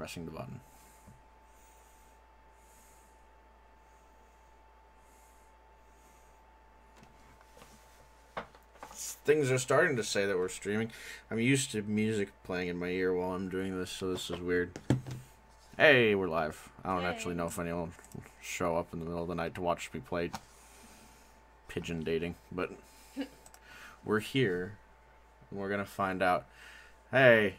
pressing the button. Things are starting to say that we're streaming. I'm used to music playing in my ear while I'm doing this, so this is weird. Hey, we're live. I don't actually know if anyone will show up in the middle of the night to watch me play pigeon dating, but we're here, and we're gonna find out. Hey,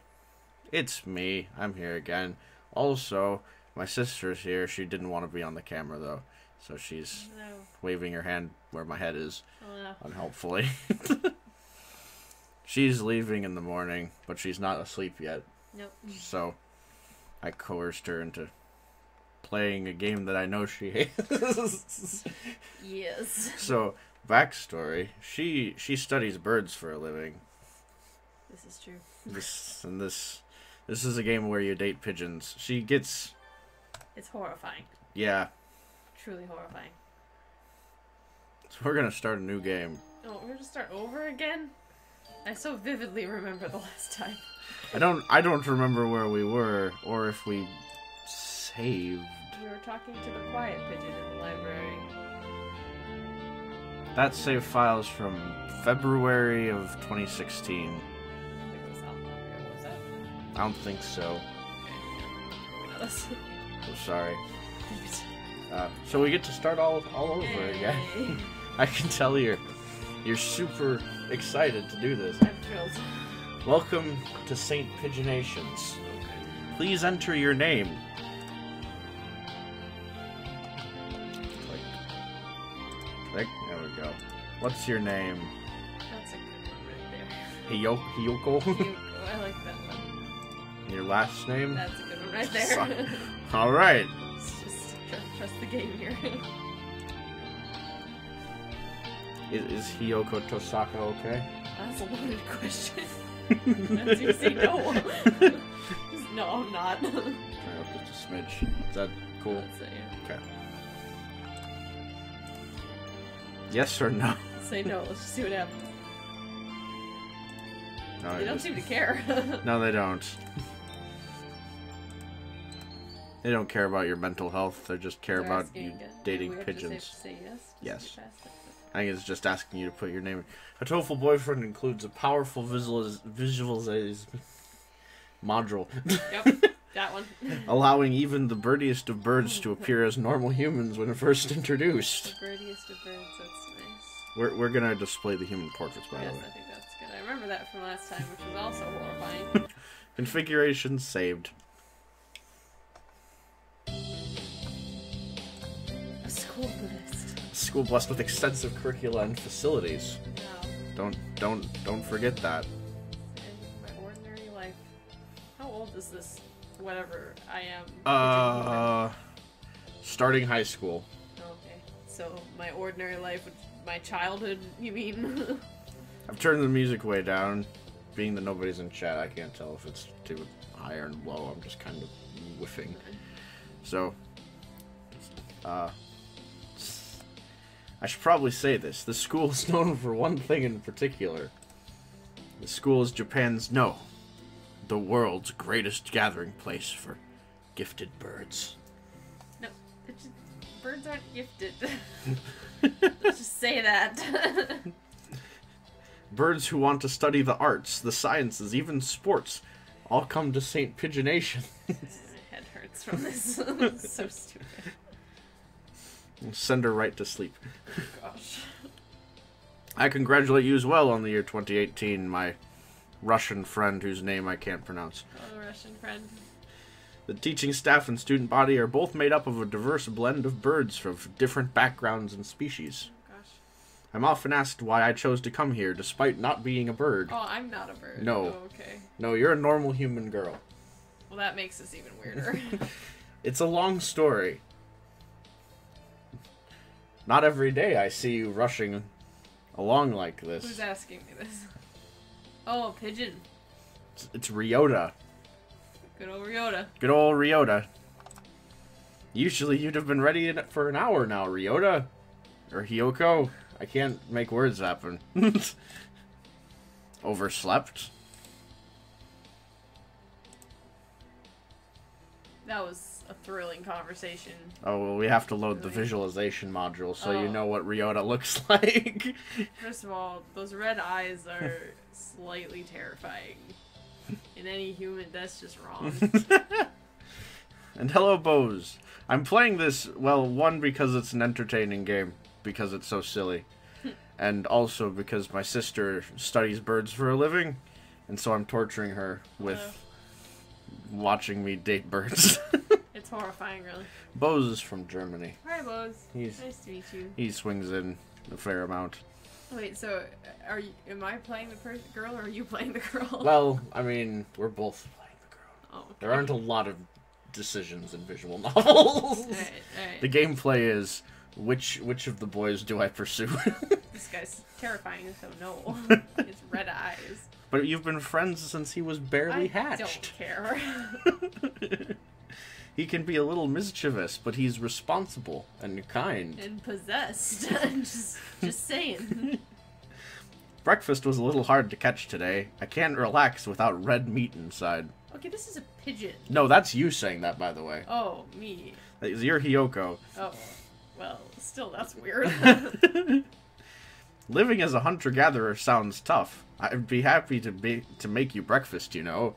it's me. I'm here again. Also, my sister's here. She didn't want to be on the camera, though, so she's waving her hand where my head is, unhelpfully. She's leaving in the morning, but she's not asleep yet. Nope. So I coerced her into playing a game that I know she hates. Yes. So, backstory. She studies birds for a living. This is true. This is a game where you date pigeons. She gets... It's horrifying. Yeah. Truly horrifying. So we're gonna start a new game. Oh, we're gonna start over again? I so vividly remember the last time. I don't remember where we were, or if we saved. We were talking to the quiet pigeon in the library. That save file is from February of 2016. Was that? I don't think so. Okay. Oh, sorry. So we get to start all over again. I can tell you're super excited to do this. I'm thrilled. Welcome to St. Pigeonations. Please enter your name. Click. There we go. What's your name? That's a good one right there. Hiyoko? Hiyoko, I like that one. Your last name? That's a good one right there. Alright. Let's just trust the game here. Is Hiyoko Tosaka okay? That's a loaded question. That's you say no. No, I'm not. Turn up just a smidge. Is that cool? That's it, yeah. Okay. Yes or no? Say no. Let's just see what happens. No, They don't seem to care. No, they don't. They don't care about your mental health. They just care about you dating pigeons. Say yes. Yes. I think it's just asking you to put your name in. Hatoful Boyfriend includes a powerful visualization module. Yep, that one. Allowing even the birdiest of birds to appear as normal humans when first introduced. The birdiest of birds, that's nice. We're gonna display the human portraits, by the way. Yes, I think that's good. I remember that from last time, which was also horrifying. Configuration saved. A school list. School blessed with extensive curricula and facilities. Wow. Don't forget that. In my ordinary life. How old is this? Whatever I am. Starting high school. Okay. So my ordinary life, my childhood, you mean? I've turned the music way down. Being that nobody's in chat, I can't tell if it's too high or low. I'm just kind of whiffing. So, I should probably say this. The school is known for one thing in particular. The school is Japan's, no, the world's greatest gathering place for gifted birds. No, birds aren't gifted. Let's just say that. Birds who want to study the arts, the sciences, even sports, all come to St. Pigeonation. My head hurts from this. It's so stupid. Send her right to sleep. Oh, gosh. I congratulate you as well on the year 2018, my Russian friend whose name I can't pronounce. Oh, Russian friend. The teaching staff and student body are both made up of a diverse blend of birds from different backgrounds and species. Oh, gosh. I'm often asked why I chose to come here, despite not being a bird. Oh, I'm not a bird. No. Oh, okay. No, you're a normal human girl. Well, that makes this even weirder. It's a long story. Not every day I see you rushing along like this. Who's asking me this? Oh, a pigeon. It's Ryota. Good old Ryota. Good old Ryota. Usually you'd have been ready for an hour now, Ryota. Or Hiyoko. I can't make words happen. Overslept. That was a thrilling conversation. Oh, well, we have to load the visualization module so you know what Ryota looks like. First of all, those red eyes are slightly terrifying. In any human, that's just wrong. And hello, Bose. I'm playing this, well, one, because it's an entertaining game, because it's so silly. And also because my sister studies birds for a living, and so I'm torturing her with watching me date birds. It's horrifying, really. Bose is from Germany. Hi, Bose. Nice to meet you. He swings in a fair amount. Wait, so am I playing the girl or are you playing the girl? Well, I mean, we're both playing the girl. Oh, okay. There aren't a lot of decisions in visual novels. Alright. The gameplay is which of the boys do I pursue? This guy's terrifying, so no. His red eyes. But you've been friends since he was barely hatched. I don't care. He can be a little mischievous, but he's responsible and kind. And possessed. just saying. Breakfast was a little hard to catch today. I can't relax without red meat inside. Okay, this is a pigeon. No, that's you saying that, by the way. Oh, me. You're Hiyoko. Oh, well, still, that's weird. Living as a hunter-gatherer sounds tough. I'd be happy to make you breakfast, you know.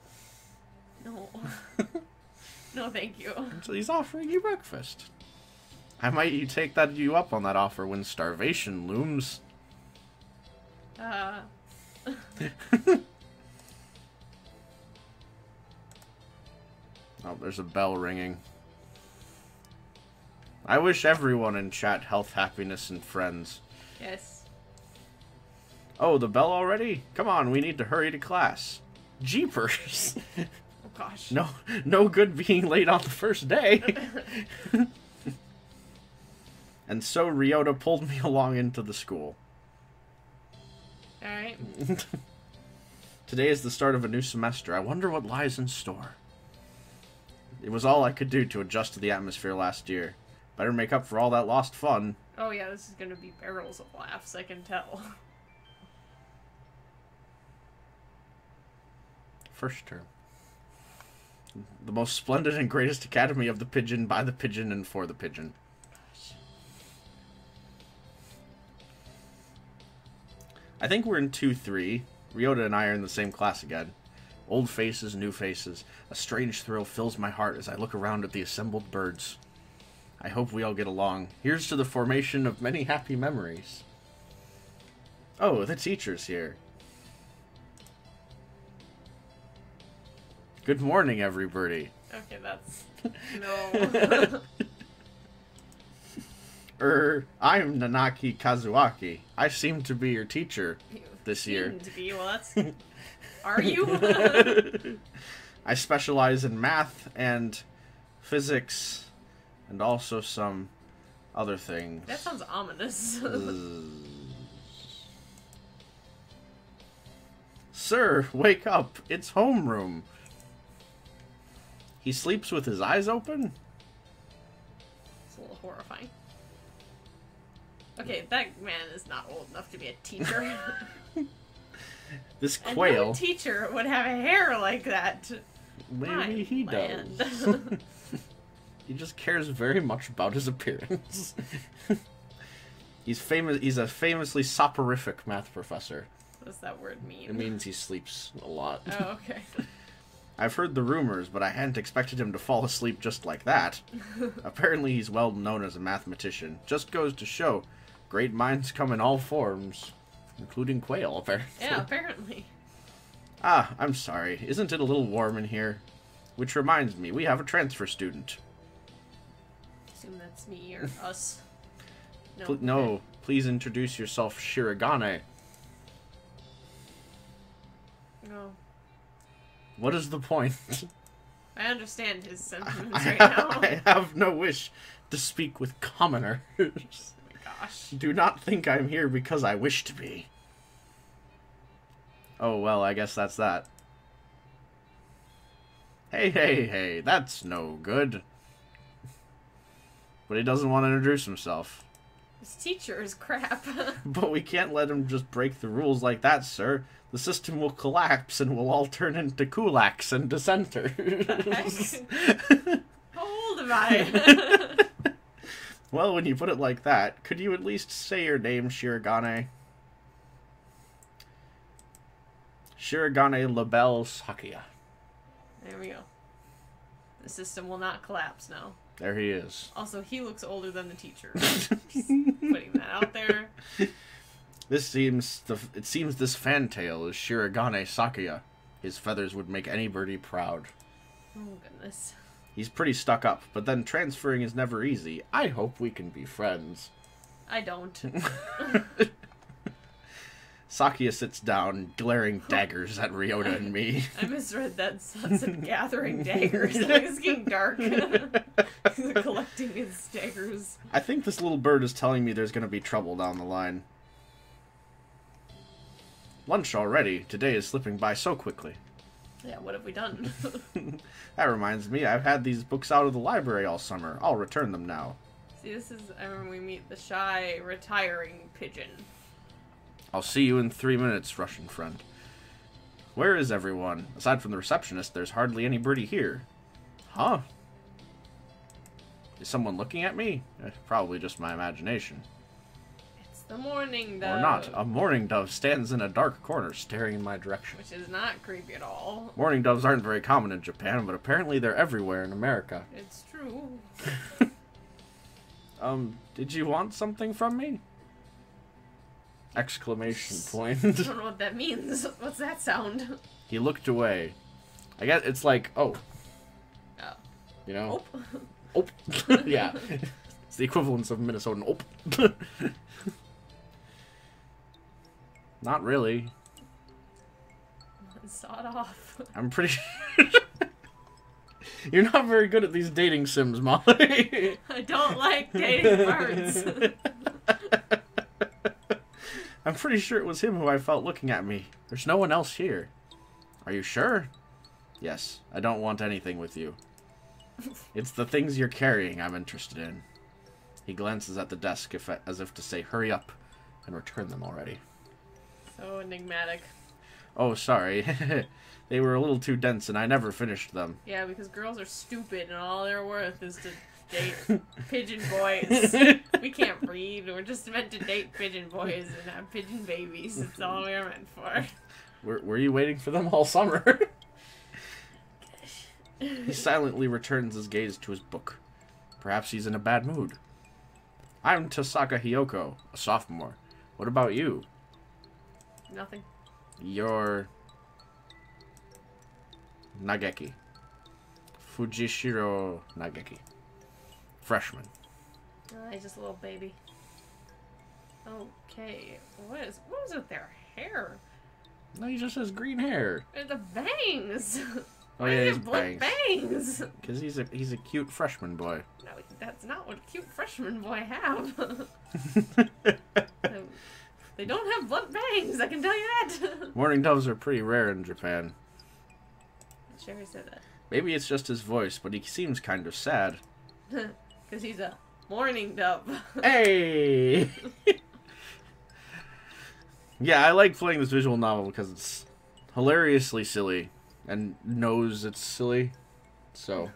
No. No, thank you. So he's offering you breakfast. I might take you up on that offer when starvation looms. Oh, there's a bell ringing. I wish everyone in chat health, happiness, and friends. Yes. Oh, the bell already? Come on, we need to hurry to class. Jeepers. Oh, gosh. No good being late on the first day. And so Ryota pulled me along into the school. Alright. Today is the start of a new semester. I wonder what lies in store. It was all I could do to adjust to the atmosphere last year. Better make up for all that lost fun. Oh yeah, this is gonna be barrels of laughs, I can tell. First term. The most splendid and greatest academy of the pigeon, by the pigeon, and for the pigeon. I think we're in 2-3. Ryota and I are in the same class again. Old faces, new faces. A strange thrill fills my heart as I look around at the assembled birds. I hope we all get along. Here's to the formation of many happy memories. Oh, the teacher's here. Good morning, everybody. Okay, that's... No. I'm Nanaki Kazuaki. I seem to be your teacher this year. Seem to be? Well, that's... Are you? I specialize in math and physics and also some other things. That sounds ominous. Sir, wake up. It's homeroom. He sleeps with his eyes open? It's a little horrifying. Okay, that man is not old enough to be a teacher. This quail... And no teacher would have hair like that. Maybe he does. He just cares very much about his appearance. He's a famously soporific math professor. What does that word mean? It means he sleeps a lot. Oh, okay. I've heard the rumors, but I hadn't expected him to fall asleep just like that. Apparently he's well known as a mathematician. Just goes to show, great minds come in all forms. Including quail, apparently. Yeah, apparently. Ah, I'm sorry. Isn't it a little warm in here? Which reminds me, we have a transfer student. Assume that's me or us. No. No, please introduce yourself, Shirogane. No. What is the point? I understand his sentiments right now. I have no wish to speak with commoners. Oh my gosh. Do not think I'm here because I wish to be. Oh, well, I guess that's that. Hey, that's no good. But he doesn't want to introduce himself. His teacher is crap. But we can't let him just break the rules like that, sir. The system will collapse and we'll all turn into kulaks and dissenters. nearby. Well, when you put it like that, could you at least say your name, Shirogane? Shirogane Labelle Sakuya. There we go. The system will not collapse now. There he is. Also, he looks older than the teacher. Just putting that out there. It seems this fantail is Shirogane Sakuya. His feathers would make any birdie proud. Oh, goodness. He's pretty stuck up, but then transferring is never easy. I hope we can be friends. I don't. Sakuya sits down, glaring daggers at Ryota and me. I misread that. It said gathering daggers. Like it's getting dark. He's collecting his daggers. I think this little bird is telling me there's going to be trouble down the line. Lunch already. Today is slipping by so quickly. Yeah, what have we done? That reminds me, I've had these books out of the library all summer. I'll return them now. See, I remember we meet the shy, retiring pigeon. I'll see you in 3 minutes, Russian friend. Where is everyone? Aside from the receptionist, there's hardly anybody here. Huh? Is someone looking at me? Probably just my imagination. It's the mourning dove. Or not. A mourning dove stands in a dark corner, staring in my direction. Which is not creepy at all. Mourning doves aren't very common in Japan, but apparently they're everywhere in America. It's true. Did you want something from me? Exclamation point. I don't know what that means. What's that sound? He looked away. I guess it's like, oh. Oh. You know? Oh. Oh. Yeah. It's the equivalence of Minnesotan. Oh. Not really. Sawed off. I'm pretty sure. You're not very good at these dating sims, Molly. I don't like dating birds. I'm pretty sure it was him who I felt looking at me. There's no one else here. Are you sure? Yes, I don't want anything with you. It's the things you're carrying I'm interested in. He glances at the desk as if to say, hurry up and return them already. So enigmatic. Oh, sorry. They were a little too dense and I never finished them. Yeah, because girls are stupid and all they're worth is to date pigeon boys. We can't read. We're just meant to date pigeon boys and have pigeon babies. That's all we're meant for. Were you waiting for them all summer? He silently returns his gaze to his book. Perhaps he's in a bad mood. I'm Tosaka Hiyoko, a sophomore. What about you? Nothing. You're Nageki. Fujishiro Nageki. Freshman. He's just a little baby. Okay. What is with their hair? No, he just has green hair. And the bangs! Oh Why yeah, do his they have bangs. bangs? Because he's a cute freshman boy. No, that's not what a cute freshman boy have. They don't have blunt bangs, I can tell you that. Mourning doves are pretty rare in Japan. Sherry said that. Maybe it's just his voice, but he seems kind of sad. Because he's a mourning dove. Hey! Yeah, I like playing this visual novel because it's hilariously silly and knows it's silly. So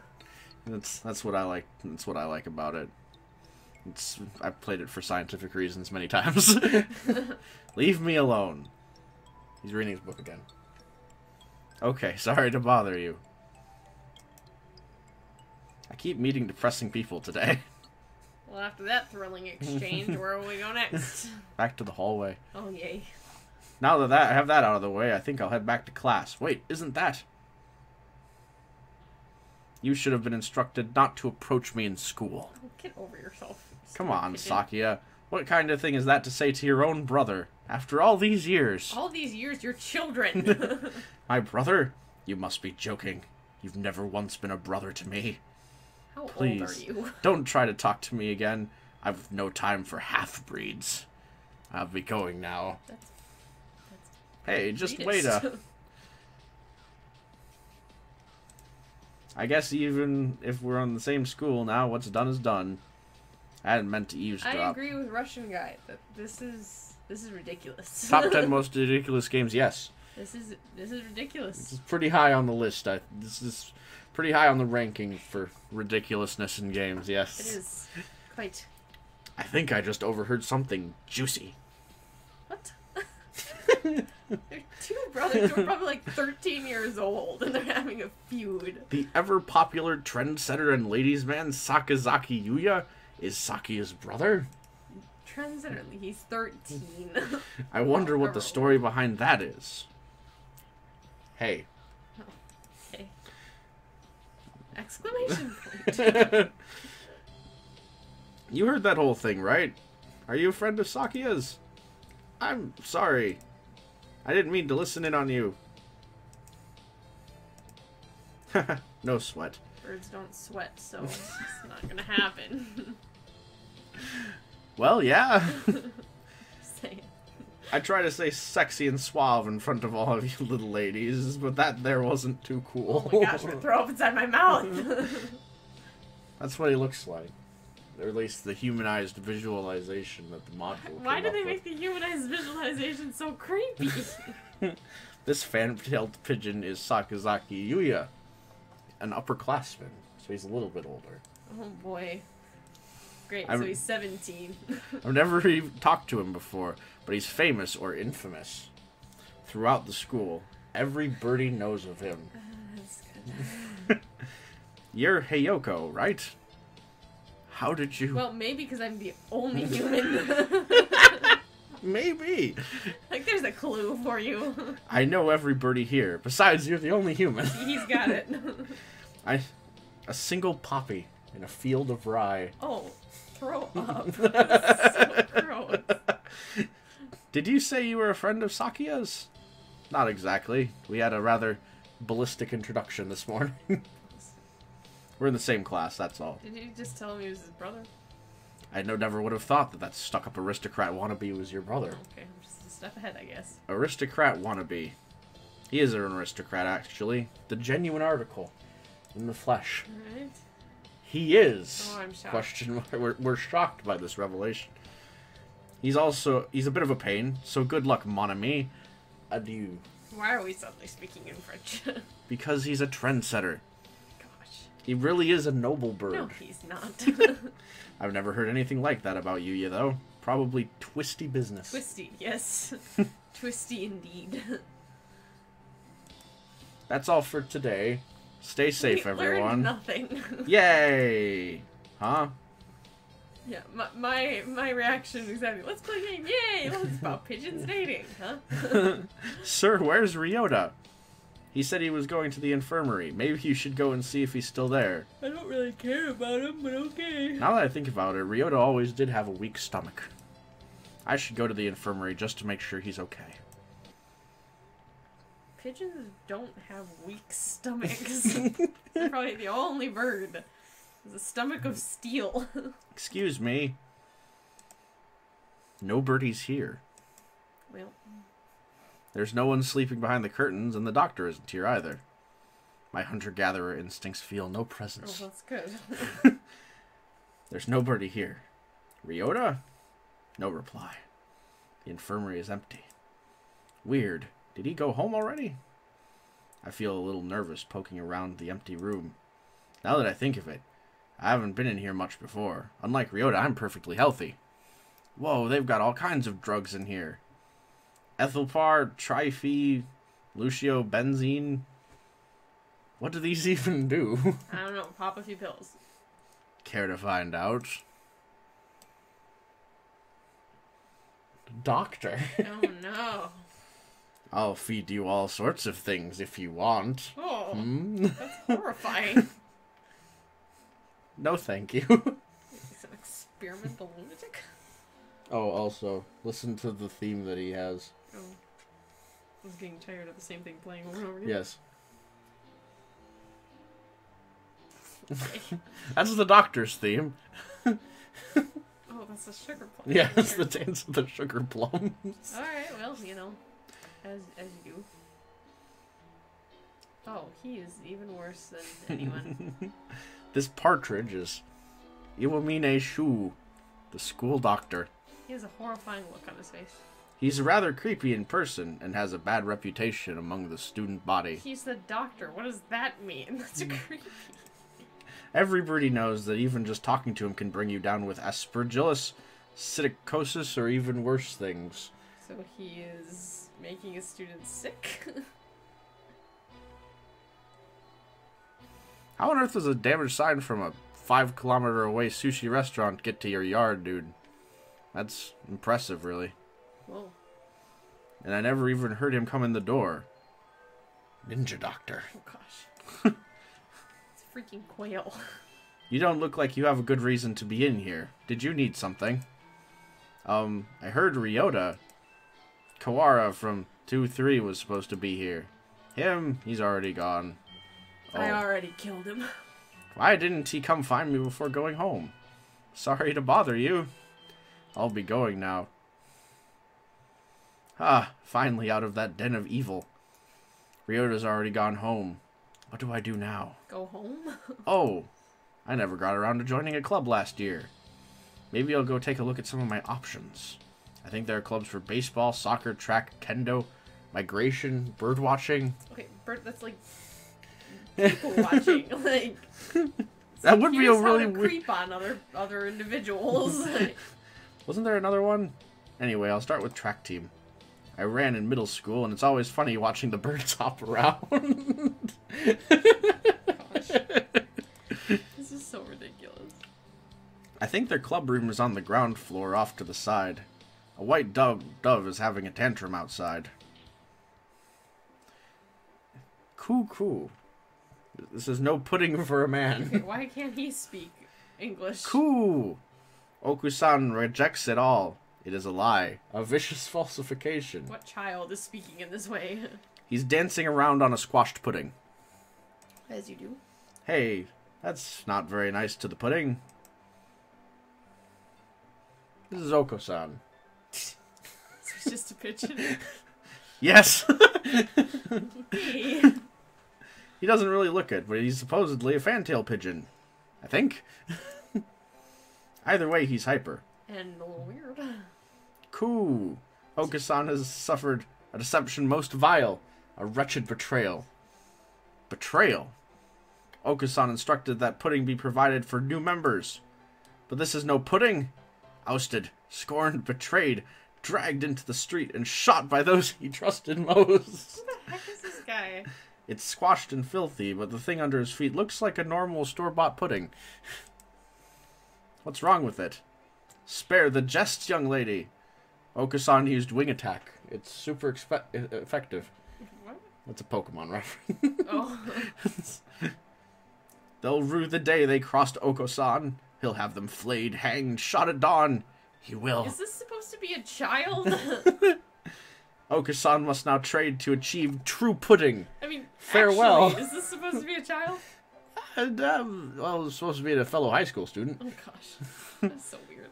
that's what I like. That's what I like about it. I've played it for scientific reasons many times. Leave me alone. He's reading his book again. Okay, sorry to bother you. I keep meeting depressing people today. Well, after that thrilling exchange, where will we go next? Back to the hallway. Oh, yay. Now that I have that out of the way, I think I'll head back to class. Wait, isn't that? You should have been instructed not to approach me in school. Oh, get over yourself. Come on, Sakuya. What kind of thing is that to say to your own brother? After all these years. All these years, you're children. My brother? You must be joking. You've never once been a brother to me. How Please, old are you? Don't try to talk to me again. I've no time for half-breeds. I'll be going now. Hey, just wait I guess even if we're on the same school now, what's done is done. I hadn't meant to eavesdrop. I agree with Russian guy that this is ridiculous. Top 10 most ridiculous games, yes. This is ridiculous. This is pretty high on the list. This is pretty high on the ranking for ridiculousness in games, yes. It is. Quite. I think I just overheard something juicy. What? They're two brothers who are probably like 13 years old, and they're having a feud. The ever-popular trendsetter and ladies' man Sakazaki Yuya is Sakiya's brother? Trendsetter, he's 13. I wonder what the story behind that is. Hey. Okay. Exclamation point. You heard that whole thing, right? Are you a friend of Sakiya's? I'm sorry. I didn't mean to listen in on you. No sweat. Birds don't sweat, so it's not gonna happen. Well, yeah. Say it. I try to say sexy and suave in front of all of you little ladies, but that there wasn't too cool. Oh my gosh, I'm gonna throw up inside my mouth. That's what he looks like. Or at least the humanized visualization that the module Why came do up they with. make the humanized visualization so creepy? This fan-tailed pigeon is Sakazaki Yuya, an upperclassman, so he's a little bit older. Oh boy. Great, so he's 17. I've never even talked to him before, but he's famous or infamous. Throughout the school, every birdie knows of him. That's good. You're Heiyoko, right? How did you... Well, maybe because I'm the only human. Maybe. Like, there's a clue for you. I know every birdie here. Besides, you're the only human. He's got it. A single poppy in a field of rye. Oh, throw up. That's so gross. Did you say you were a friend of Sakiya's? Not exactly. We had a rather ballistic introduction this morning. We're in the same class, that's all. Did you just tell him he was his brother? I never would have thought that stuck-up aristocrat wannabe was your brother. Okay, I'm just a step ahead, I guess. Aristocrat wannabe. He is an aristocrat, actually. The genuine article. In the flesh. Alright. He is. Oh, I'm shocked. Question mark. We're shocked by this revelation. He's a bit of a pain, so good luck, mon ami. Adieu. Why are we suddenly speaking in French? Because he's a trendsetter. Gosh. He really is a noble bird. No, he's not. I've never heard anything like that about Yuya, though. Probably twisty business. Twisty, yes. Twisty indeed. That's all for today. Stay safe, We everyone. learned nothing. Yay! Huh? Yeah, my reaction is exactly, let's play a game, yay! Well, it's about pigeons dating, huh? Sir, where's Ryota? He said he was going to the infirmary. Maybe you should go and see if he's still there. I don't really care about him, but okay. Now that I think about it, Ryota always did have a weak stomach. I should go to the infirmary just to make sure he's okay. Pigeons don't have weak stomachs. They're probably the only bird with a stomach of steel. Excuse me. No birdies here. Well, There's no one sleeping behind the curtains, and the doctor isn't here either. My hunter-gatherer instincts feel no oh, presence. that's good. There's no birdie here. Ryota? No reply. The infirmary is empty. Weird. Did he go home already? I feel a little nervous poking around the empty room. Now that I think of it, I haven't been in here much before. Unlike Ryota, I'm perfectly healthy. Whoa, they've got all kinds of drugs in here. Ethelpar, Triphe, Lucio, Benzene. What do these even do? I don't know, pop a few pills. Care to find out? Doctor. Oh no. I'll feed you all sorts of things if you want. Oh, Hmm? that's horrifying. No, thank you. He's an experimental lunatic. Oh, also, listen to the theme that he has. Oh. I was getting tired of the same thing playing over and over again. Yes. Okay. That's the doctor's theme. Oh, that's a sugar plum. Yeah, it's the dance of the sugar plums. Alright, well, you know, as you do. Oh, he is even worse than anyone. This partridge is Iwamine Shu, the school doctor. He has a horrifying look on his face. He's rather creepy in person and has a bad reputation among the student body. He's the doctor. What does that mean? That's creepy. Everybody knows that even just talking to him can bring you down with aspergillus, psittacosis, or even worse things. So he is making his students sick? How on earth does a damaged sign from a 5-kilometer away sushi restaurant get to your yard, dude? That's impressive, really. Whoa. And I never even heard him come in the door. Ninja Doctor. Oh gosh. It's a freaking quail. You don't look like you have a good reason to be in here. Did you need something? I heard Ryota Kawara from 2-3 was supposed to be here. He's already gone. I already killed him. Why didn't he come find me before going home? Sorry to bother you. I'll be going now. Finally out of that den of evil. Ryota's already gone home. What do I do now? Go home? Oh, I never got around to joining a club last year. Maybe I'll go take a look at some of my options. I think there are clubs for baseball, soccer, track, kendo, migration, bird watching. Okay, that's like people watching. Like that would be a really weird. Creep on other individuals. Wasn't there another one? Anyway, I'll start with track team. I ran in middle school, and it's always funny watching the birds hop around. Gosh. This is so ridiculous. I think their club room is on the ground floor off to the side. A white dove is having a tantrum outside. Cool. This is no pudding for a man. Okay, why can't he speak English? Cool. Okusan rejects it all. It is a lie. A vicious falsification. What child is speaking in this way? He's dancing around on a squashed pudding. As you do. Hey, that's not very nice to the pudding. This is Oko-san. So he's just a pigeon? Yes! Hey. He doesn't really look it, but he's supposedly a fantail pigeon. I think. Either way, he's hyper. And a little weird. Cool. Oko-san has suffered a deception most vile. A wretched betrayal. Betrayal? Oko-san instructed that pudding be provided for new members. But this is no pudding. Ousted, scorned, betrayed, dragged into the street, and shot by those he trusted most. Who the heck is this guy? It's squashed and filthy, but the thing under his feet looks like a normal store-bought pudding. What's wrong with it? Spare the jest, young lady. Oko-san used wing attack. It's super effective. What? That's a Pokemon reference. Oh. They'll rue the day they crossed Oko-san. He'll have them flayed, hanged, shot at dawn. He will. Is this supposed to be a child? Oko-san must now trade to achieve true pudding. I mean, farewell. Actually, is this supposed to be a child? And, well, it's supposed to be a fellow high school student. Oh gosh. That's so weird.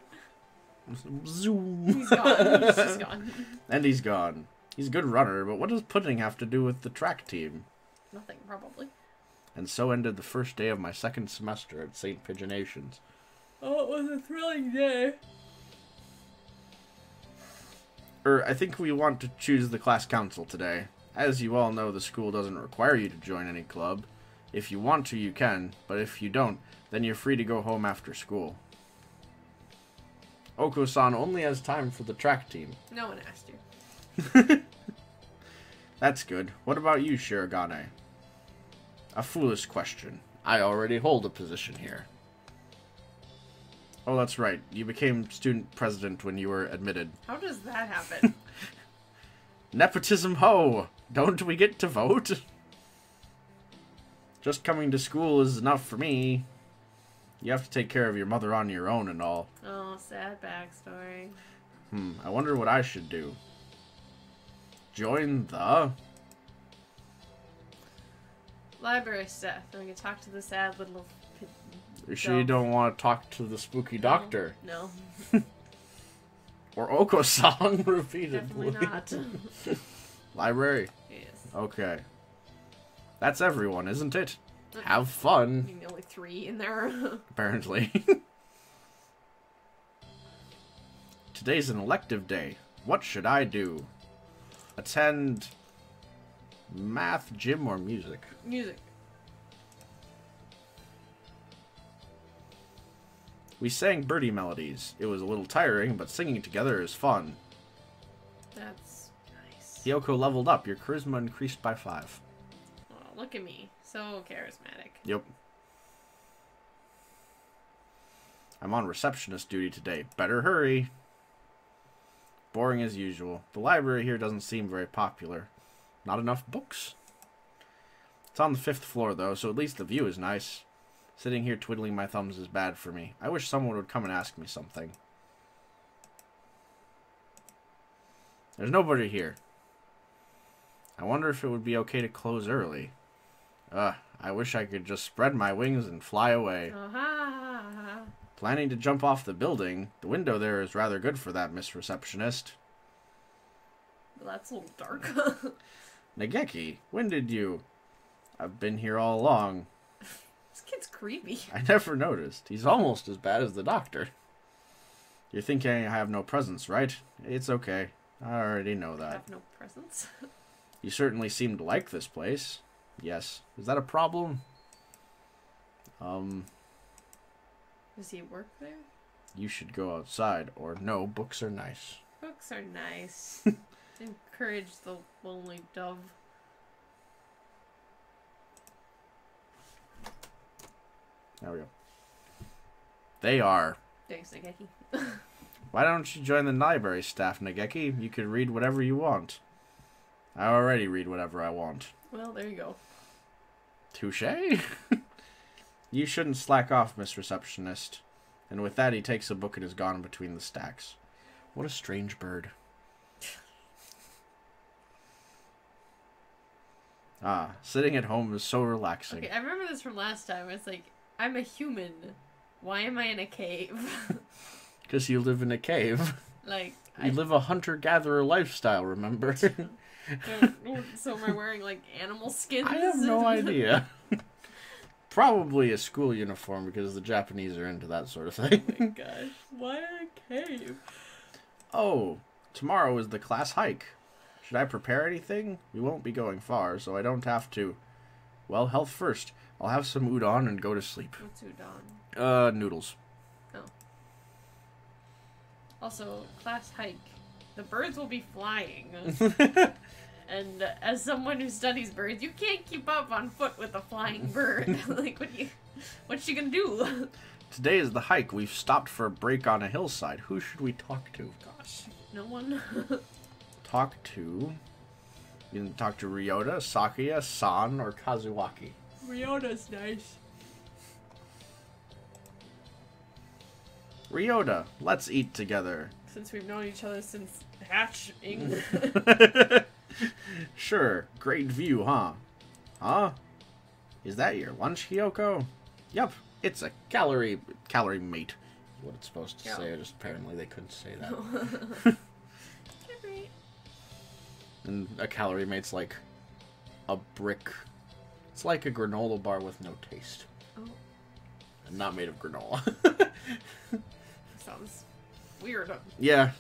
Zoom. He's gone. He's just gone. And he's gone. He's a good runner, but what does pudding have to do with the track team? Nothing, probably. And so ended the first day of my second semester at St. Pigeonations. Oh, it was a thrilling day. I think we want to choose the class council today. As you all know, the school doesn't require you to join any club. If you want to, you can, but if you don't, then you're free to go home after school. Oko-san only has time for the track team. No one asked you. That's good. What about you, Shirogane? A foolish question. I already hold a position here. Oh, that's right. You became student president when you were admitted. How does that happen? Nepotism ho! Don't we get to vote? Just coming to school is enough for me. You have to take care of your mother on your own and all. Oh, sad backstory. I wonder what I should do. Join the... Library staff. And we can talk to the sad little... She don't want to talk to the spooky doctor. No. Or Oko-san repeatedly. Definitely not. Library. Yes. Okay. That's everyone, isn't it? Have fun. I mean, only 3 in there. Apparently. Today's an elective day. What should I do? Attend math, gym, or music? Music. We sang birdie melodies. It was a little tiring, but singing together is fun. That's nice. Hiyoko leveled up. Your charisma increased by 5. Oh, look at me. So charismatic. Yep. I'm on receptionist duty today. Better hurry. Boring as usual. The library here doesn't seem very popular. Not enough books. It's on the 5th floor, though, so at least the view is nice. Sitting here twiddling my thumbs is bad for me. I wish someone would come and ask me something. There's nobody here. I wonder if it would be okay to close early. I wish I could just spread my wings and fly away. Planning to jump off the building. The window there is rather good for that, Miss Receptionist. Well, that's a little dark. Nageki, when did you... I've been here all along. This kid's creepy. I never noticed. He's almost as bad as the doctor. You're thinking I have no presence, right? It's okay. I already know that. I have no presence. You certainly seem to like this place. Yes. Is that a problem? Does he work there? You should go outside, or no, books are nice. Books are nice. Encourage the lonely dove. There we go. They are. Thanks, Nageki. Why don't you join the library staff, Nageki? You could read whatever you want. I already read whatever I want. Well, there you go. Touché? You shouldn't slack off, Miss Receptionist. And with that, he takes a book and is gone between the stacks. What a strange bird. Sitting at home is so relaxing. Okay, I remember this from last time. It's like, I'm a human. Why am I in a cave? Because you live in a cave. Like, You live a hunter-gatherer lifestyle, remember? So am I wearing, like, animal skins? I have no idea. Probably a school uniform, because the Japanese are into that sort of thing. Oh my gosh. Why a cave? Oh, tomorrow is the class hike. Should I prepare anything? We won't be going far, so I don't have to. Well, health first. I'll have some udon and go to sleep. What's udon? Noodles. Oh. Also, class hike. The birds will be flying. And as someone who studies birds, you can't keep up on foot with a flying bird. Like, what's she gonna do? Today is the hike. We've stopped for a break on a hillside. Who should we talk to? Gosh, no one. Talk to... You can talk to Ryota, Sakuya, San, or Kazuaki. Ryota's nice. Ryota, let's eat together. Since we've known each other since hatching. Sure, great view, huh? Huh? Is that your lunch, Hiyoko? Yup, it's a calorie mate. Is what it's supposed to say. Just apparently they couldn't say that. And a calorie mate's like a brick. It's like a granola bar with no taste. Oh. And not made of granola. Sounds weird. Yeah.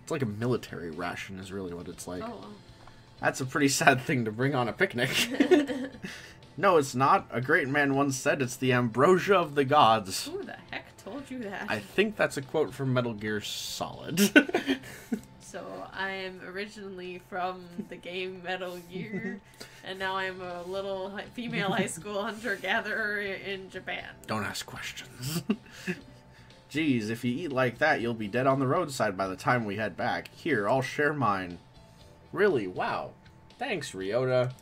It's like a military ration is really what it's like. Oh, wow. That's a pretty sad thing to bring on a picnic. No, it's not. A great man once said it's the ambrosia of the gods. Who the heck told you that? I think that's a quote from Metal Gear Solid. So, I am originally from the game Metal Gear, and now I'm a little female high school hunter-gatherer in Japan. Don't ask questions. Geez, if you eat like that, you'll be dead on the roadside by the time we head back. Here, I'll share mine. Really? Wow. Thanks, Ryota.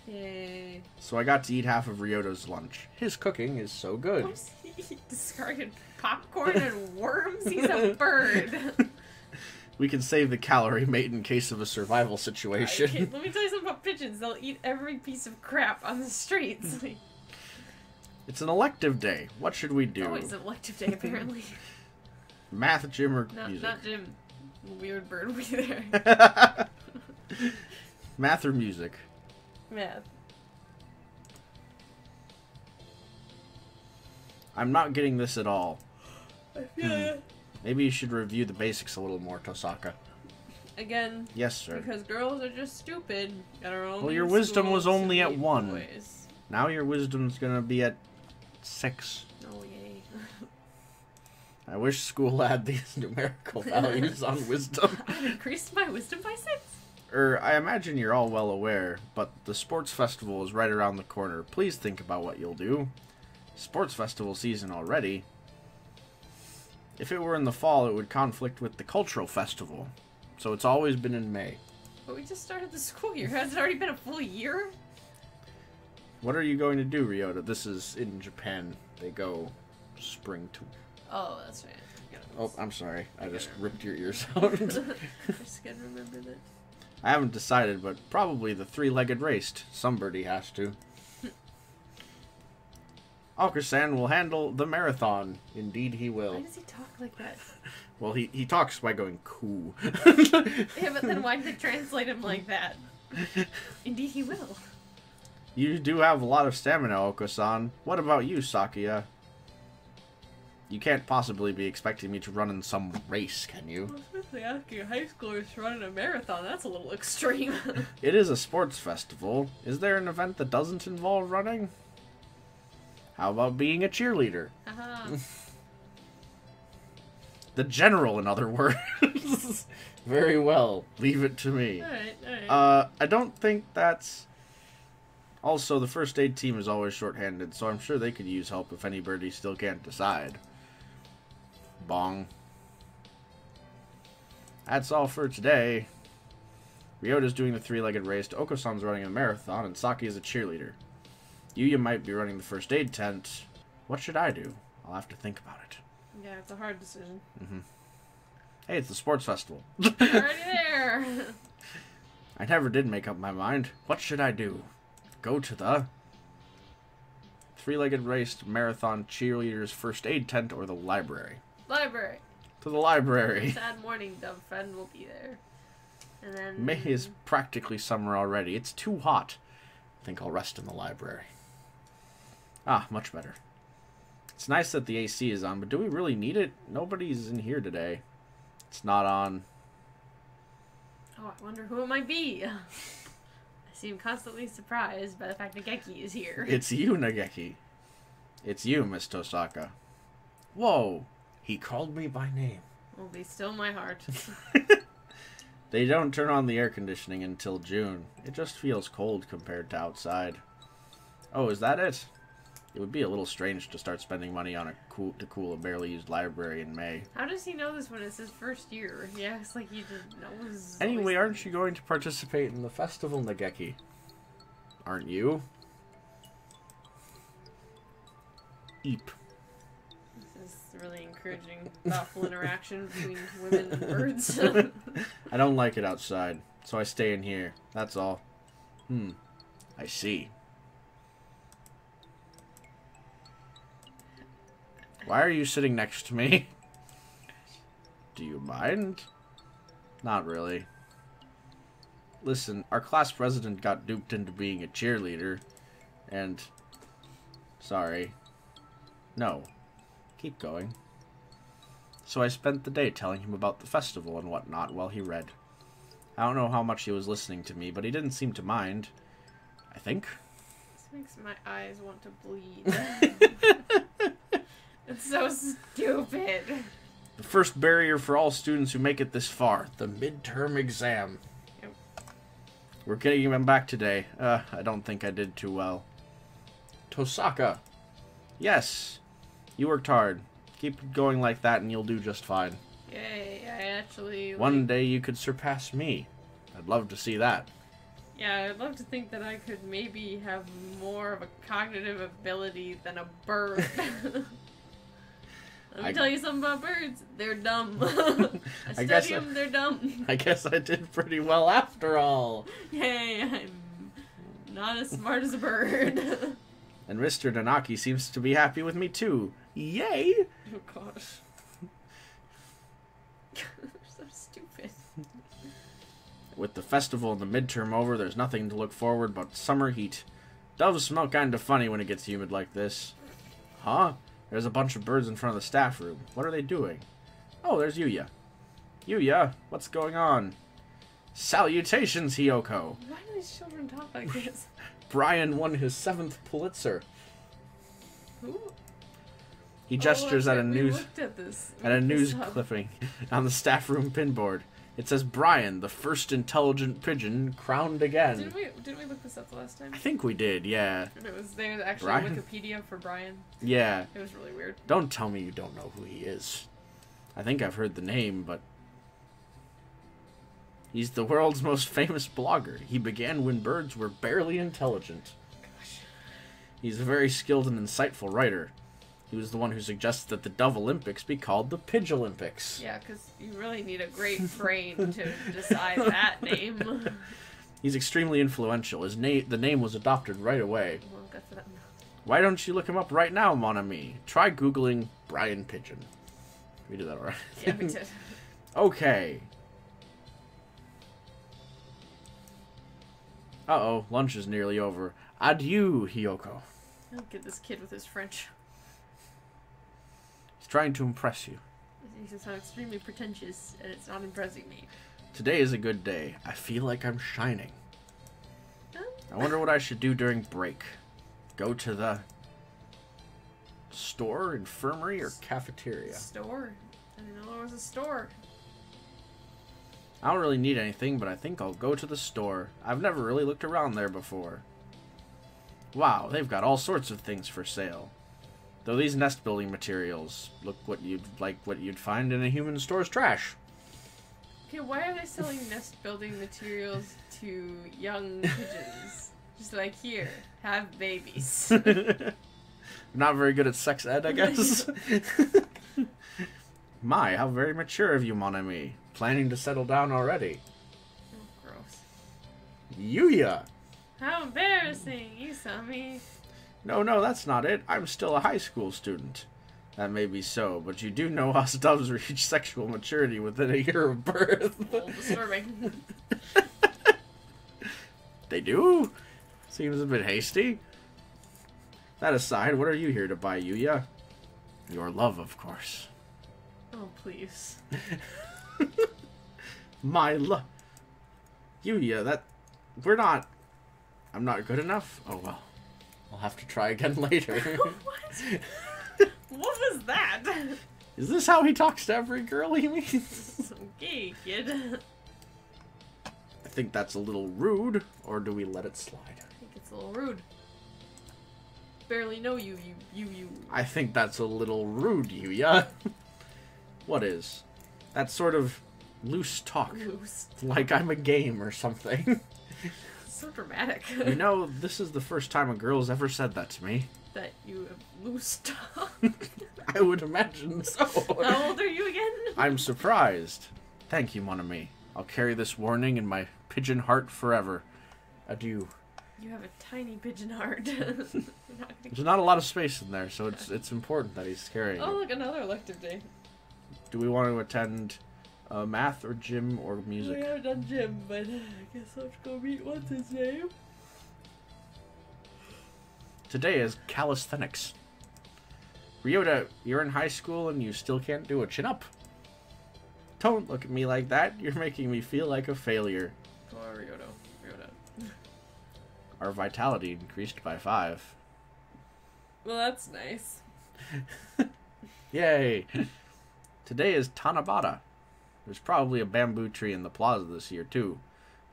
Yay. So I got to eat half of Ryota's lunch. His cooking is so good. He discarded popcorn and worms? He's a bird. We can save the calorie mate in case of a survival situation. Let me tell you something about pigeons. They'll eat every piece of crap on the streets. It's an elective day. What should we do? It's always an elective day, apparently. Math, gym, or music? Not gym. Weird bird will be there. Math or music? Math. I'm not getting this at all. I feel Maybe you should review the basics a little more, Tosaka. Again. Yes, sir. Because girls are just stupid. Well, your wisdom was only at 1. Boys. Now your wisdom's gonna be at 6. Oh, yay. I wish school had these numerical values on wisdom. I increased my wisdom by 6. I imagine you're all well aware, but the sports festival is right around the corner. Please think about what you'll do. Sports festival season already. If it were in the fall, it would conflict with the cultural festival. So it's always been in May. But we just started the school year. Has it already been a full year? What are you going to do, Ryota? This is in Japan. They go spring to... Oh, that's right. Oh, I'm sorry. I just ripped your ears out. I just gotta remember that. I haven't decided, but probably the 3-legged race. Somebody has to. Aokusan will handle the marathon. Indeed he will. Why does he talk like that? Well, he talks by going, "Coo." Yeah, but then why did they translate him like that? Indeed he will. You do have a lot of stamina, Oko-san. What about you, Sakuya? You can't possibly be expecting me to run in some race, can you? Well, especially asking a high schooler to run a marathon, that's a little extreme. It is a sports festival. Is there an event that doesn't involve running? How about being a cheerleader? Uh-huh. The general, in other words. Very well. Leave it to me. Alright. I don't think that's... Also, the first aid team is always short-handed, so I'm sure they could use help if anybody still can't decide. Bong. That's all for today. Ryota's doing the 3-legged race, Oko-san's running a marathon, and Saki is a cheerleader. Yuya might be running the first aid tent. What should I do? I'll have to think about it. Yeah, it's a hard decision. Mm-hmm. Hey, it's the sports festival. Already there! I never did make up my mind. What should I do? Go to the 3-legged race, marathon, cheerleaders, first aid tent, or the library? Library. To the library. Sad morning, Dove Friend will be there. And then... May is practically summer already. It's too hot. I think I'll rest in the library. Ah, much better. It's nice that the AC is on, but do we really need it? Nobody's in here today. It's not on. Oh, I wonder who it might be. I seem constantly surprised by the fact that Geki is here. It's you, Nageki. It's you, Miss Tosaka. Whoa! He called me by name. Will be still my heart. They don't turn on the air conditioning until June. It just feels cold compared to outside. Oh, is that it? It would be a little strange to start spending money on to cool a barely used library in May. How does he know this when it's his first year? He acts like he just knows. Anyway, aren't you going to participate in the festival, Nageki? Aren't you? Eep. This is really encouraging, thoughtful interaction between women and birds. I don't like it outside, so I stay in here. That's all. I see. Why are you sitting next to me? Do you mind? Not really. Listen, our class president got duped into being a cheerleader, and... Sorry. No. Keep going. So I spent the day telling him about the festival and whatnot while he read. I don't know how much he was listening to me, but he didn't seem to mind. I think. This makes my eyes want to bleed. It's so stupid. The first barrier for all students who make it this far. The midterm exam. Yep. We're getting him back today. I don't think I did too well. Tosaka. Yes. You worked hard. Keep going like that and you'll do just fine. Yay, I actually... One day you could surpass me. I'd love to see that. Yeah, I'd love to think that I could maybe have more of a cognitive ability than a bird. Let me tell you something about birds. They're dumb. I study them, they're dumb. I guess I did pretty well after all. Yay, I'm not as smart as a bird. And Mr. Nanaki seems to be happy with me too. Yay! Oh gosh. They're so stupid. With the festival and the midterm over, there's nothing to look forward but summer heat. Doves smell kind of funny when it gets humid like this. Huh? There's a bunch of birds in front of the staff room. What are they doing? Oh, there's Yuya. Yuya, what's going on? Salutations, Hiyoko. Why do these children talk like this? Brian won his 7th Pulitzer. Who? He gestures at a news news clipping on the staff room pinboard. It says Brian, the first intelligent pigeon, crowned again. Didn't we look this up the last time? I think we did, yeah. And there was actually Brian? Wikipedia for Brian. Yeah. It was really weird. Don't tell me you don't know who he is. I think I've heard the name, but... He's the world's most famous blogger. He began when birds were barely intelligent. Gosh. He's a very skilled and insightful writer. He was the one who suggested that the Dove Olympics be called the Pidge Olympics. Yeah, because you really need a great brain to decide that name. He's extremely influential. The name was adopted right away. Well, good for them. Why don't you look him up right now, mon ami? Try Googling Brian Pigeon. We did that alright. Yeah, we did. Okay. Uh-oh, lunch is nearly over. Adieu, Hiyoko. I'll get this kid with his French. He's trying to impress you. He says I'm extremely pretentious, and it's not impressing me. Today is a good day. I feel like I'm shining. I wonder what I should do during break. Go to the store, infirmary, or cafeteria? Store. I didn't know there was a store. I don't really need anything, but I think I'll go to the store. I've never really looked around there before. Wow, they've got all sorts of things for sale. Though these nest building materials look what you'd find in a human store's trash. Okay, why are they selling nest building materials to young pigeons? Just like, here, have babies. Not very good at sex ed, I guess. My, how very mature of you, mon ami. Planning to settle down already. Oh, gross. Yuya! How embarrassing. You saw me. No, that's not it. I'm still a high school student. That may be so, but you do know us doves reach sexual maturity within a year of birth. A little disturbing. They do? Seems a bit hasty. That aside, what are you here to buy, Yuya? Your love, of course. Oh, please. My love. Yuya, I'm not good enough? Oh well. I'll have to try again later. What? What was that? Is this how he talks to every girl he meets? Okay, kid. I think that's a little rude, or do we let it slide? I think it's a little rude. Barely know you. I think that's a little rude, Yuya. What is? That's sort of loose talk. Loose. Like I'm a game or something. So dramatic. You know, this is the first time a girl's ever said that to me. That you have loose talk. I would imagine so. How old are you again? I'm surprised. Thank you, mon ami. I'll carry this warning in my pigeon heart forever. Adieu. You have a tiny pigeon heart. There's not a lot of space in there, so it's important that he's carrying Oh, it. look, another elective day. Do we want to attend math or gym or music? We haven't done gym, but I guess I'll have to go meet what's his name. Today is calisthenics. Ryota, you're in high school and you still can't do a chin-up? Don't look at me like that. You're making me feel like a failure. Poor Ryota. Our vitality increased by 5. Well, that's nice. Yay! Today is Tanabata. There's probably a bamboo tree in the plaza this year, too.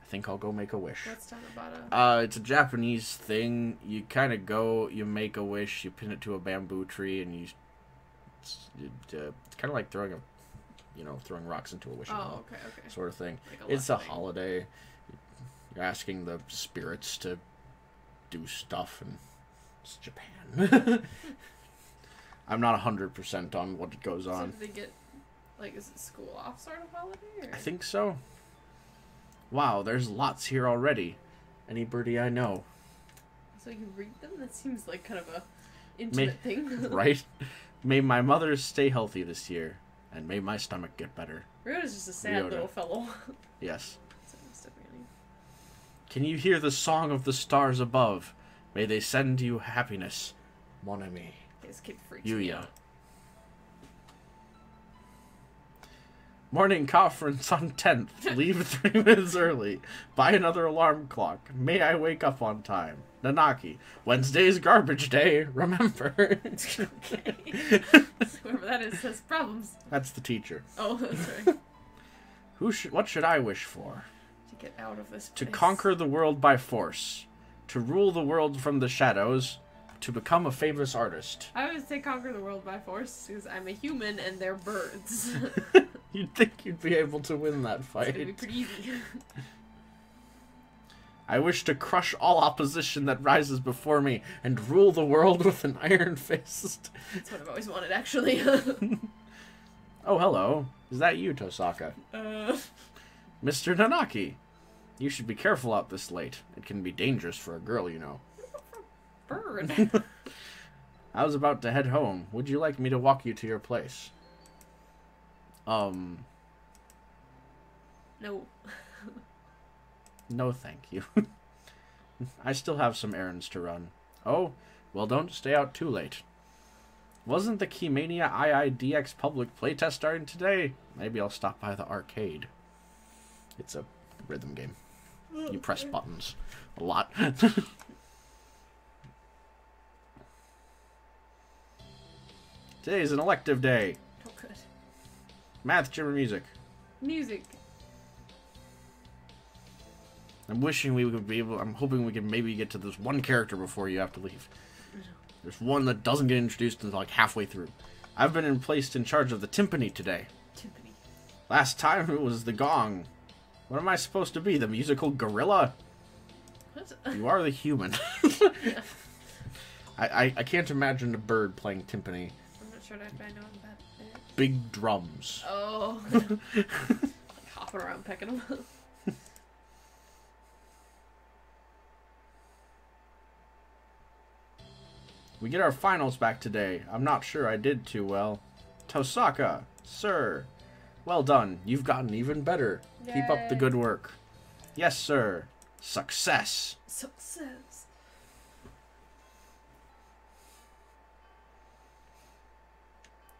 I think I'll go make a wish. What's Tanabata? It's a Japanese thing. You kind of go, you make a wish, you pin it to a bamboo tree, and it's kind of like throwing rocks into a wishing well, okay. sort of thing. Like It's a holiday. You're asking the spirits to do stuff, and it's Japan. I'm not 100% on what goes on. So do they get, is it school off sort of holiday? Or? I think so. Wow, there's lots here already. Any birdie I know. So you read them? That seems like kind of a intimate thing. Right? May my mother stay healthy this year, and may my stomach get better. Ryota's just a sad little fellow. Yes. Can you hear the song of the stars above? May they send you happiness, mon ami. This kid freaks me out. Morning conference on 10th. Leave 3 minutes early. Buy another alarm clock. May I wake up on time. Nanaki. Wednesday's garbage day. Remember. Okay. Whoever that is has problems. That's the teacher. Oh, sorry. What should I wish for? To get out of this place. To conquer the world by force. To rule the world from the shadows. To become a famous artist. I would say conquer the world by force, because I'm a human and they're birds. You'd think you'd be able to win that fight. It's gonna be pretty easy. I wish to crush all opposition that rises before me and rule the world with an iron fist. That's what I've always wanted, actually. Oh, hello. Is that you, Tosaka? Mr. Nanaki. You should be careful out this late. It can be dangerous for a girl, you know. Bird. I was about to head home. Would you like me to walk you to your place? No. No, thank you. I still have some errands to run. Oh, well, don't stay out too late. Wasn't the Keymania IIDX public playtest starting today? Maybe I'll stop by the arcade. It's a rhythm game. You press buttons a lot. Today's an elective day. Oh, good. Math, gym, or music? Music. I'm wishing we would be able... I'm hoping we can maybe get to this one character before you have to leave. There's one that doesn't get introduced until like halfway through. I've been placed in charge of the timpani today. Timpani. Last time it was the gong. What am I supposed to be? The musical gorilla? What? You are the human. I can't imagine a bird playing timpani. I'm not sure if I know that bit. Big drums. Oh. Hopping around pecking them. We get our finals back today. I'm not sure I did too well. Tosaka, sir. Well done. You've gotten even better. Yay. Keep up the good work. Yes, sir. Success. Success.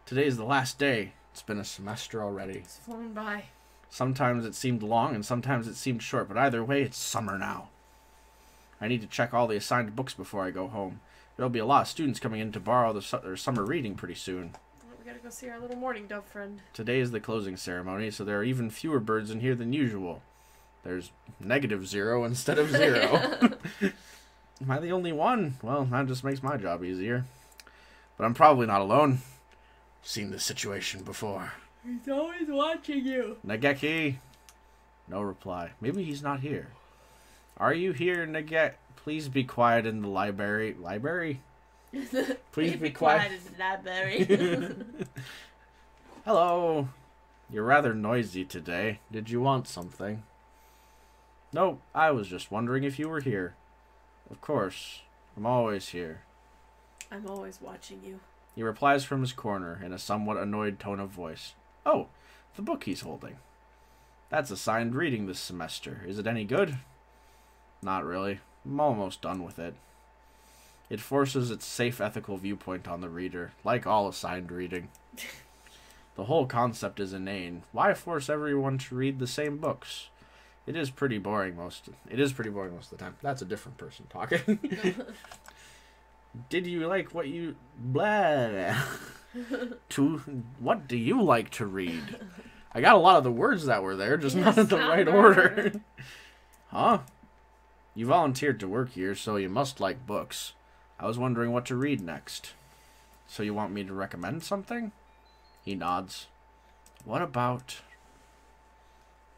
Today's the last day. It's been a semester already. It's flown by. Sometimes it seemed long and sometimes it seemed short, but either way, it's summer now. I need to check all the assigned books before I go home. There'll be a lot of students coming in to borrow their summer reading pretty soon. Well, we gotta go see our little morning dove friend. Today is the closing ceremony, so there are even fewer birds in here than usual. There's -0 instead of 0. Am I the only one? Well, that just makes my job easier. But I'm probably not alone. Seen this situation before. He's always watching you. Nageki? No reply. Maybe he's not here. Are you here, Nageki? Please be quiet in the library. Library? Please be quiet in the library. Hello. You're rather noisy today. Did you want something? No, I was just wondering if you were here. Of course. I'm always here. I'm always watching you. He replies from his corner in a somewhat annoyed tone of voice. Oh, the book he's holding. That's assigned reading this semester. Is it any good? Not really. I'm almost done with it. It forces its safe ethical viewpoint on the reader, like all assigned reading. The whole concept is inane. Why force everyone to read the same books? It is pretty boring most of the time. That's a different person talking. Did you like what you... Blah. What do you like to read? I got a lot of the words that were there, just not in the right order. Huh? You volunteered to work here, so you must like books. I was wondering what to read next. So you want me to recommend something? He nods. What about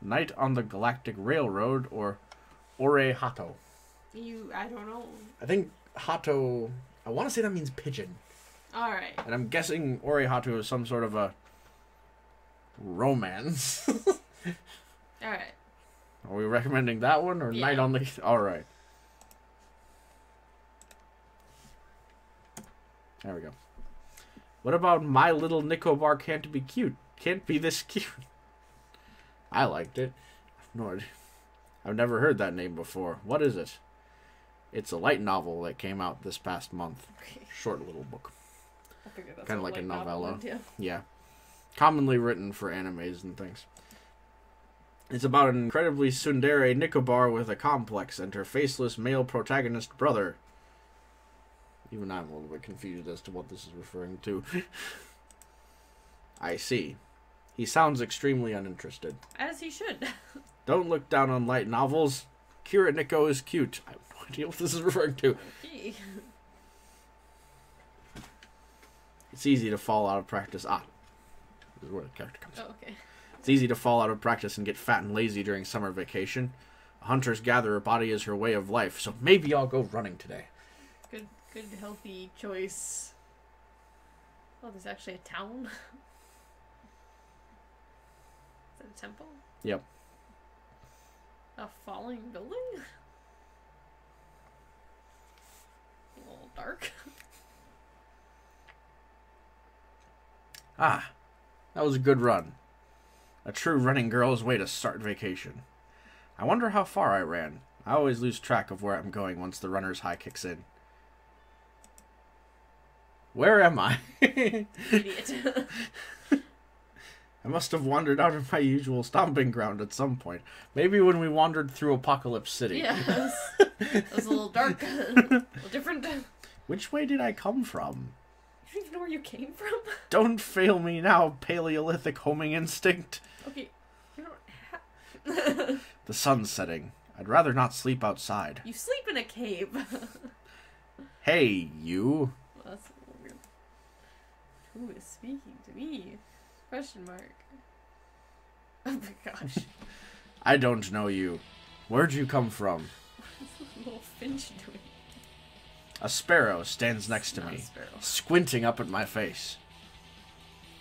Night on the Galactic Railroad or Ore Hato? I don't know. I think Hato, I want to say that means pigeon. Alright. And I'm guessing Ore Hato is some sort of a romance. Alright. Are we recommending that one or Yeah. Night on the... Alright. There we go. What about My Little Nicobar Can't Be Cute? Can't be this cute. I liked it. No idea. I've never heard that name before. What is it? It's a light novel that came out this past month. Okay. Short little book. I figured that's Kind of what like a light novel novella. meant, yeah. Yeah. Commonly written for animes and things. It's about an incredibly tsundere Nicobar with a complex and her faceless male protagonist brother. Even I'm a little bit confused as to what this is referring to. I see. He sounds extremely uninterested. As he should. Don't look down on light novels. Kira Nico is cute. I have no idea what this is referring to. Okay. It's easy to fall out of practice. This is where the character comes from. Oh, okay. It's easy to fall out of practice and get fat and lazy during summer vacation. A hunter's gatherer body is her way of life, so maybe I'll go running today. Good, healthy choice. Oh, there's actually a town? Is that a temple? Yep. A falling building? A little dark. That was a good run. A true running girl's way to start vacation. I wonder how far I ran. I always lose track of where I'm going once the runner's high kicks in. Where am I? Idiot. I must have wandered out of my usual stomping ground at some point. Maybe when we wandered through Apocalypse City. Yes. It was a little dark. A little different. Which way did I come from? You don't even know where you came from? Don't fail me now, Paleolithic homing instinct. Okay. You don't have... The sun's setting. I'd rather not sleep outside. You sleep in a cave. Hey, you. Well, that's a little weird. Who is speaking to me? Question mark. Oh my gosh. I don't know you. Where'd you come from? What's this little finch doing? A sparrow stands next to me, squinting up at my face.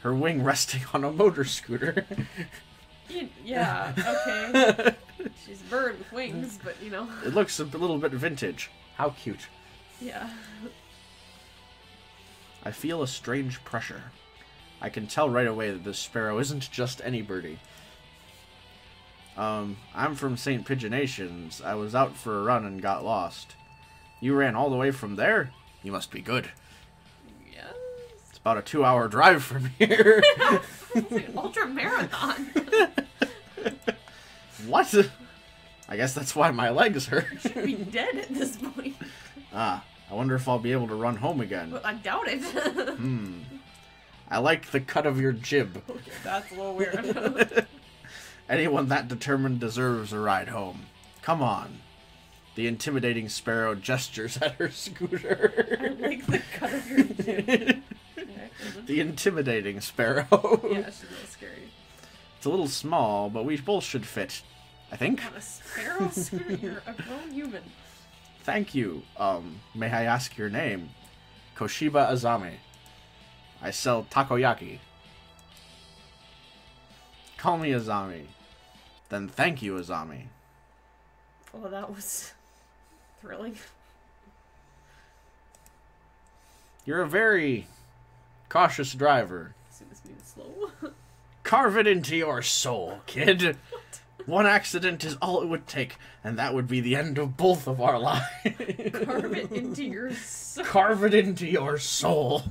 Her wing resting on a motor scooter. Yeah, okay. She's a bird with wings, but you know. It looks a little bit vintage. How cute. Yeah. I feel a strange pressure. I can tell right away that this sparrow isn't just any birdie. I'm from St. Pigeonations. I was out for a run and got lost. You ran all the way from there? You must be good. Yes. It's about a 2-hour drive from here. It's like an ultra marathon. What? I guess that's why my legs hurt. You should be dead at this point. I wonder if I'll be able to run home again. Well, I doubt it. I like the cut of your jib. Okay, that's a little weird. Anyone that determined deserves a ride home. Come on. The intimidating sparrow gestures at her scooter. I like the cut of your jib. The intimidating sparrow. Yeah, she's a little scary. It's a little small, but we both should fit. I think. On a sparrow scooter? You're a grown human. Thank you. May I ask your name? Koshiba Azami. I sell takoyaki. Call me Azami. Then thank you, Azami. Oh, that was thrilling. You're a very cautious driver. See, this means slow. Carve it into your soul, kid. One accident is all it would take, and that would be the end of both of our lives. Carve it into your soul. Carve it into your soul.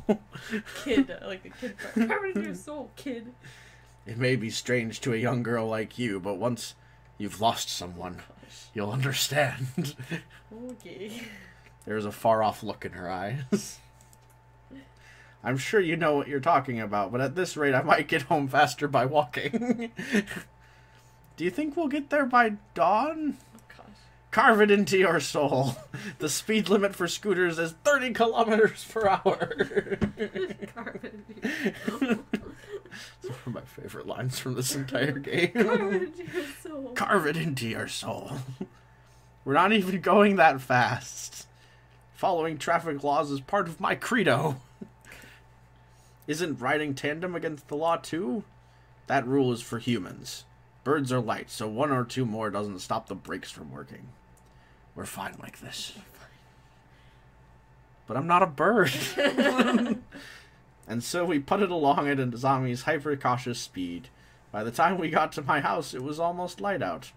Kid, I like the kid part. Carve it into your soul, kid. It may be strange to a young girl like you, but once you've lost someone, you'll understand. Okay. There's a far-off look in her eyes. I'm sure you know what you're talking about, but at this rate I might get home faster by walking. Do you think we'll get there by dawn? Oh, gosh. Carve it into your soul. The speed limit for scooters is 30 kilometers per hour. Carve it into your soul. It's one of my favorite lines from this entire game. Carve it into your soul. Carve it into your soul. We're not even going that fast. Following traffic laws is part of my credo. Isn't riding tandem against the law too? That rule is for humans. Birds are light, so 1 or 2 more doesn't stop the brakes from working. We're fine like this. But I'm not a bird. And so we putted along at Azami's hyper-cautious speed. By the time we got to my house, it was almost light out.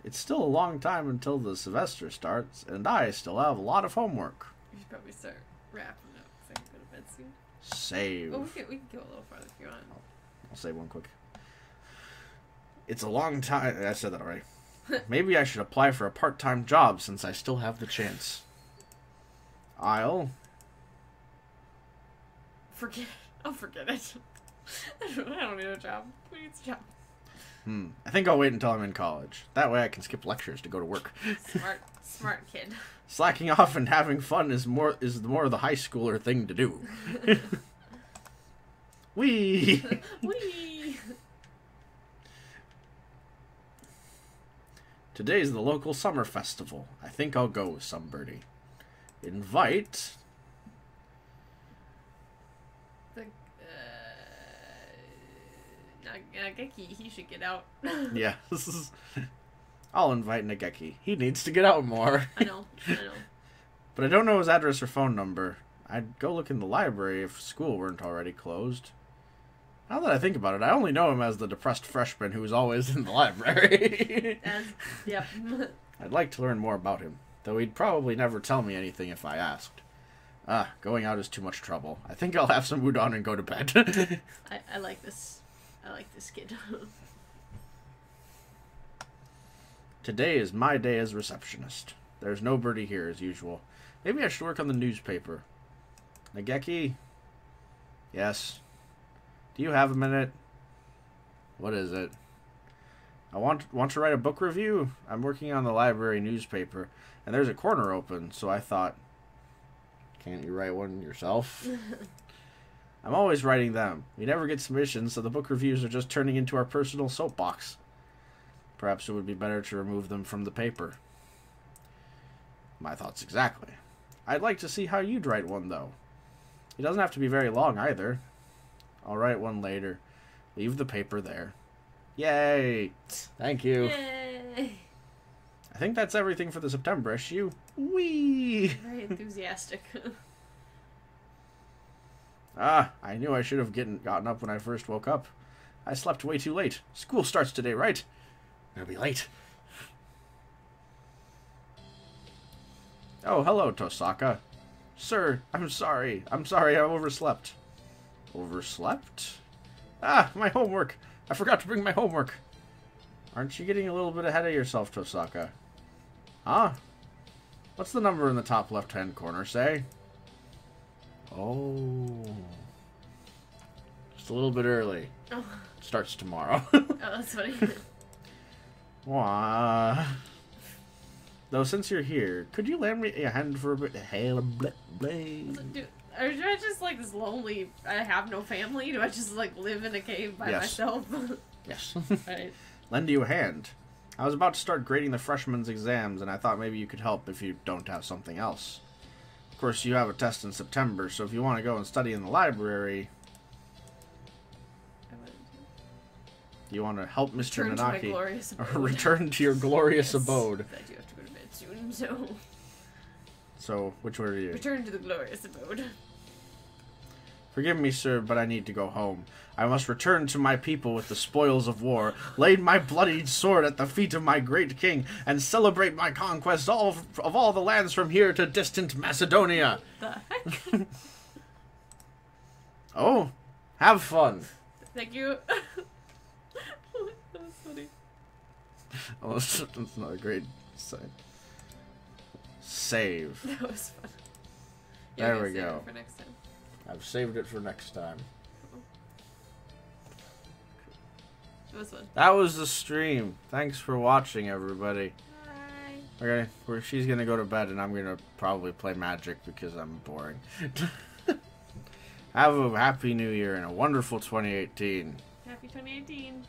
It's still a long time until the semester starts, and I still have a lot of homework. We should probably start wrapping up I can go to bed soon. Save. Oh, we can go a little farther if you want. I'll save one quick. It's a long time. I said that already. Maybe I should apply for a part-time job since I still have the chance. I'll forget it. I don't need a job. Who needs a job? I think I'll wait until I'm in college. That way I can skip lectures to go to work. Smart kid. Slacking off and having fun is more the high schooler thing to do. Wee. Wee. Today's the local summer festival. I think I'll go with some birdie. Invite. The Nageki, he should get out. Yeah, I'll invite Nageki. He needs to get out more. I know. But I don't know his address or phone number. I'd go look in the library if school weren't already closed. Now that I think about it, I only know him as the depressed freshman who's always in the library. Yep. I'd like to learn more about him, though he'd probably never tell me anything if I asked. Going out is too much trouble. I think I'll have some udon and go to bed. I like this. I like this kid. Today is my day as receptionist. There's no birdie here as usual. Maybe I should work on the newspaper. Nageki? Yes. Do you have a minute? What is it? I want to write a book review. I'm working on the library newspaper, and there's a corner open, so I thought, can't you write one yourself? I'm always writing them. We never get submissions, so the book reviews are just turning into our personal soapbox. Perhaps it would be better to remove them from the paper. My thoughts exactly. I'd like to see how you'd write one, though. It doesn't have to be very long, either. I'll write one later. Leave the paper there. Yay! Thank you. Yay! I think that's everything for the September issue. Whee! Very enthusiastic. I knew I should have gotten up when I first woke up. I slept way too late. School starts today, right? I'll be late. Oh, hello, Tosaka. Sir, I'm sorry. I overslept. Overslept? My homework. I forgot to bring my homework. Aren't you getting a little bit ahead of yourself, Tosaka? Huh? What's the number in the top left-hand corner say? Oh. Just a little bit early. Oh. Starts tomorrow. Oh, that's funny. Wah. Though, since you're here, could you lend me a hand for a bit? Dude, are I just like this lonely? I have no family. Do I just like live in a cave by myself? Yes. Right. Lend you a hand. I was about to start grading the freshmen's exams, and I thought maybe you could help if you don't have something else. Of course, you have a test in September, so if you want to go and study in the library, you want to help Mr. Nanaki return to your glorious abode. I do have to go to bed soon, so. So, which one are you? Return to the glorious abode. Forgive me, sir, but I need to go home. I must return to my people with the spoils of war, laid my bloodied sword at the feet of my great king, and celebrate my conquest of all the lands from here to distant Macedonia. The heck? Oh, have fun. Thank you. That was funny. Oh, that's not a great sign. Save. That was fun. There we go. For next time. I've saved it for next time. It was fun. That was the stream. Thanks for watching, everybody. Bye. Okay, she's gonna go to bed, and I'm gonna probably play Magic because I'm boring. Have a happy new year and a wonderful 2018. Happy 2018.